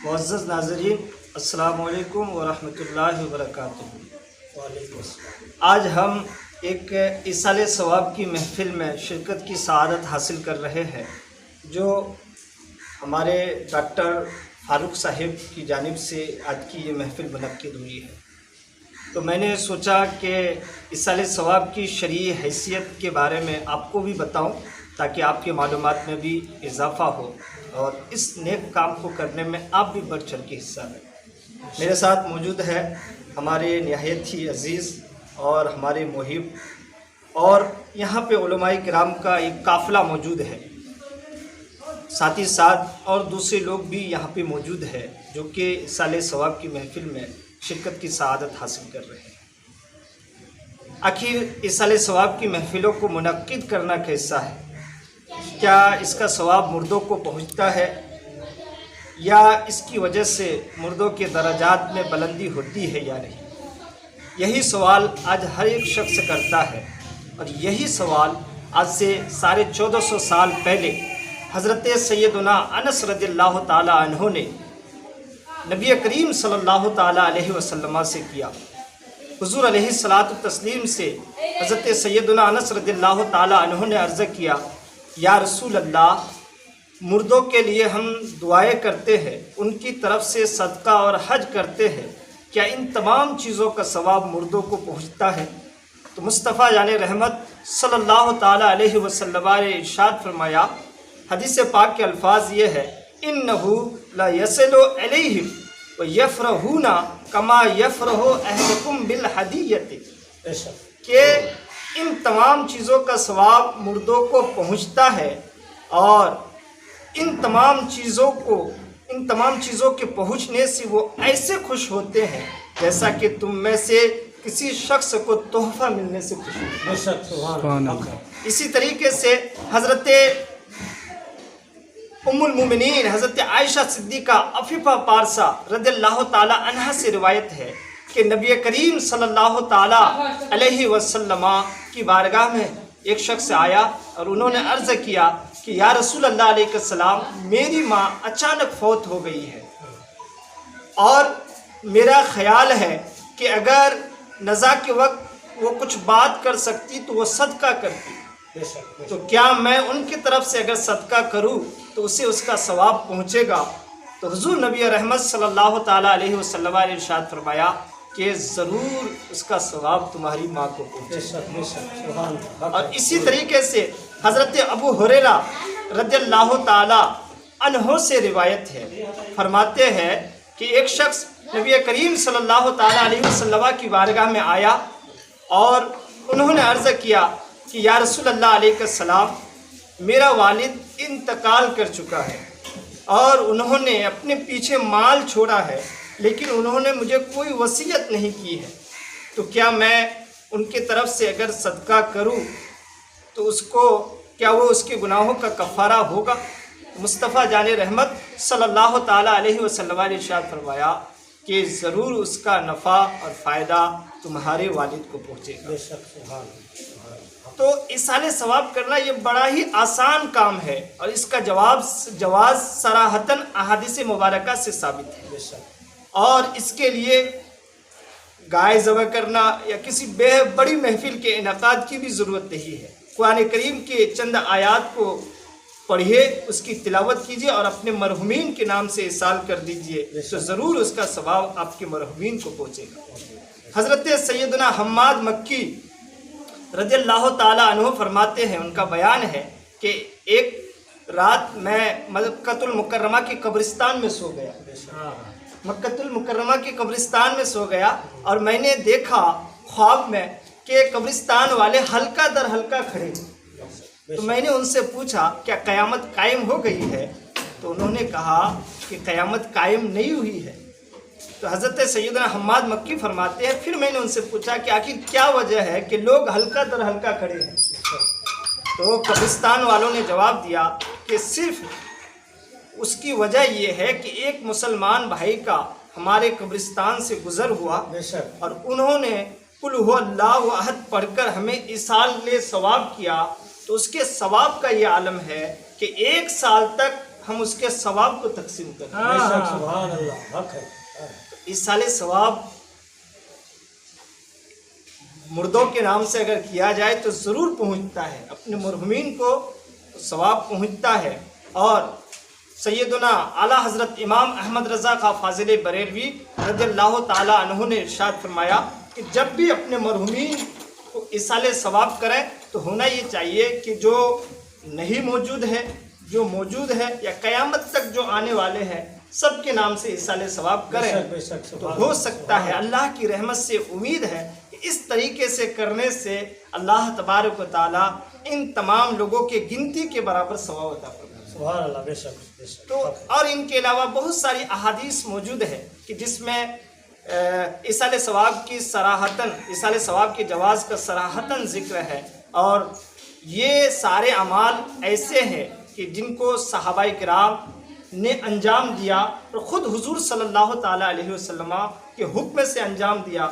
معزز ناظرین، السلام علیکم ورحمۃ اللہ وبرکاتہ۔ وعلیکم السلام۔ آج ہم ایک ایصال ثواب کی محفل میں شرکت کی سعادت حاصل کر رہے ہیں، جو ہمارے ڈاکٹر فاروق صاحب کی جانب سے آج کی یہ محفل منعقد ہوئی ہے۔ تو میں نے سوچا کہ ایصال ثواب کی شرعی حیثیت کے بارے میں آپ کو بھی بتاؤں، تاکہ آپ کے معلومات میں بھی اضافہ ہو اور اس نیک کام کو کرنے میں آپ بھی بڑھ چڑھ کے حصہ لیں۔ میرے ساتھ موجود ہے ہمارے نہایت ہی عزیز اور ہمارے محب، اور یہاں پہ علماء کرام کا ایک قافلہ موجود ہے، ساتھ ہی ساتھ اور دوسرے لوگ بھی یہاں پہ موجود ہے جو کہ ایصال ثواب کی محفل میں شرکت کی سعادت حاصل کر رہے ہیں۔ آخر ایصال ثواب کی محفلوں کو منعقد کرنا کیسا ہے؟ کیا اس کا ثواب مردوں کو پہنچتا ہے، یا اس کی وجہ سے مردوں کے درجات میں بلندی ہوتی ہے یا نہیں؟ یہی سوال آج ہر ایک شخص کرتا ہے، اور یہی سوال آج سے 1450 سال پہلے حضرت سیدنا انس رضی اللہ تعالی عنہ نے نبی کریم صلی اللہ تعالی علیہ وسلم سے کیا۔ حضور علیہ الصلاۃ والتسلیم سے حضرت سیدنا انس رضی اللہ تعالی عنہ نے عرض کیا، یا رسول اللہ، مردوں کے لیے ہم دعائیں کرتے ہیں، ان کی طرف سے صدقہ اور حج کرتے ہیں، کیا ان تمام چیزوں کا ثواب مردوں کو پہنچتا ہے؟ تو مصطفیٰ جان رحمت صلی اللہ تعالی علیہ وسلم نے ارشاد فرمایا، حدیث پاک کے الفاظ یہ ہے، اِنَّهُ لَا يَصِلُ إِلَيْهِمْ وَيَفْرَحُونَ كَمَا يَفْرَحُ أَحَدُكُمْ بِالْهَدِيَّةِ، کہ ان تمام چیزوں کا ثواب مردوں کو پہنچتا ہے، اور ان تمام چیزوں کے پہنچنے سے وہ ایسے خوش ہوتے ہیں جیسا کہ تم میں سے کسی شخص کو تحفہ ملنے سے خوش ہوتے ہیں۔ اسی طریقے سے حضرت ام المومنین حضرت عائشہ صدیقہ عفیفہ پارسہ رضی اللہ تعالی عنہا سے روایت ہے کہ نبی کریم صلی اللہ تعالی علیہ وسلم کی بارگاہ میں ایک شخص آیا اور انہوں نے عرض کیا کہ یا رسول اللہ علیہ السلام، میری ماں اچانک فوت ہو گئی ہے، اور میرا خیال ہے کہ اگر نزا کے وقت وہ کچھ بات کر سکتی تو وہ صدقہ کرتی، تو کیا میں ان کی طرف سے اگر صدقہ کروں تو اسے اس کا ثواب پہنچے گا؟ تو حضور نبی رحمت صلی اللہ تعالیٰ علیہ وسلم نے ارشاد فرمایا کہ ضرور اس کا ثواب تمہاری ماں کو پہنچے گا۔ اور اسی طریقے سے حضرت ابو ہریرہ رضی اللہ تعالی عنہ سے روایت ہے، فرماتے ہیں کہ ایک شخص نبی کریم صلی اللہ تعالی علیہ وسلم کی بارگاہ میں آیا اور انہوں نے عرض کیا کہ یا رسول اللہ علیہ السلام، میرا والد انتقال کر چکا ہے اور انہوں نے اپنے پیچھے مال چھوڑا ہے، لیکن انہوں نے مجھے کوئی وصیت نہیں کی ہے، تو کیا میں ان کی طرف سے اگر صدقہ کروں تو کیا وہ اس کے گناہوں کا کفارہ ہوگا؟ مصطفیٰ جان رحمت صلی اللہ تعالیٰ علیہ وسلم نے ارشاد فرمایا کہ ضرور اس کا نفع اور فائدہ تمہارے والد کو پہنچے گا۔ تو ایصال ثواب کرنا یہ بڑا ہی آسان کام ہے، اور اس کا جواز صراحتاً احادیث مبارکہ سے ثابت ہے، اور اس کے لیے گائے ذبح کرنا یا کسی بڑی محفل کے انعقاد کی بھی ضرورت نہیں ہے۔ قرآن کریم کے چند آیات کو پڑھیے، اس کی تلاوت کیجیے اور اپنے مرحومین کے نام سے ایصال کر دیجیے، تو ضرور اس کا ثواب آپ کے مرحومین کو پہنچے گا۔ حضرت سیدنا حماد مکی رضی اللہ تعالی عنہ فرماتے ہیں، ان کا بیان ہے کہ ایک رات میں مکۃ المکرمہ کی قبرستان میں سو گیا، مکۃ المکرمہ کی قبرستان میں سو گیا، اور میں نے دیکھا خواب میں کہ قبرستان والے حلقہ در حلقہ کھڑے ہیں۔ تو میں نے ان سے پوچھا کیا قیامت قائم ہو گئی ہے؟ تو انہوں نے کہا کہ قیامت قائم نہیں ہوئی ہے۔ تو حضرت سیدنا حماد مکی فرماتے ہیں، پھر میں نے ان سے پوچھا کہ آخر کیا وجہ ہے کہ لوگ حلقہ در حلقہ کھڑے ہیں؟ تو قبرستان والوں نے جواب دیا کہ صرف اس کی وجہ یہ ہے کہ ایک مسلمان بھائی کا ہمارے قبرستان سے گزر ہوا، اور انہوں نے قل هو اللہ احد پڑھ کر ہمیں ایصال ثواب کیا، تو اس کے ثواب کا یہ عالم ہے کہ 1 سال تک ہم اس کے ثواب کو تقسیم کرتے ہیں۔ بے شک سبحان اللہ حق ہے۔ ایصال ثواب مردوں کے نام سے اگر کیا جائے تو ضرور پہنچتا ہے، اپنے مرحومین کو ثواب پہنچتا ہے۔ اور سیدنا اعلیٰ حضرت امام احمد رضا خان فاضل بریلوی رضی اللہ تعالیٰ عنہ نے ارشاد فرمایا کہ جب بھی اپنے مرحومین کو ایصال ثواب کریں تو ہونا یہ چاہیے کہ جو نہیں موجود ہے، جو موجود ہے یا قیامت تک جو آنے والے ہیں، سب کے نام سے ایصال ثواب کریں بے شک تو سبحان ہو اللہ، سکتا ہے۔ اللہ کی رحمت سے امید ہے کہ اس طریقے سے کرنے سے اللہ تبارک و تعالیٰ ان تمام لوگوں کے گنتی کے برابر ثواب عطا فرمائے۔ سبحان اللہ بے شک بے شک تو حق ہے۔ اور ان کے علاوہ بہت ساری احادیث موجود ہے کہ جس میں ایصال ثواب کی صراحتاً، ایصال ثواب کے جواز کا صراحتاً ذکر ہے، اور یہ سارے اعمال ایسے ہیں کہ جن کو صحابہ کرام نے انجام دیا اور خود حضور صلی اللہ تعالیٰ علیہ وسلم کے حکم سے انجام دیا۔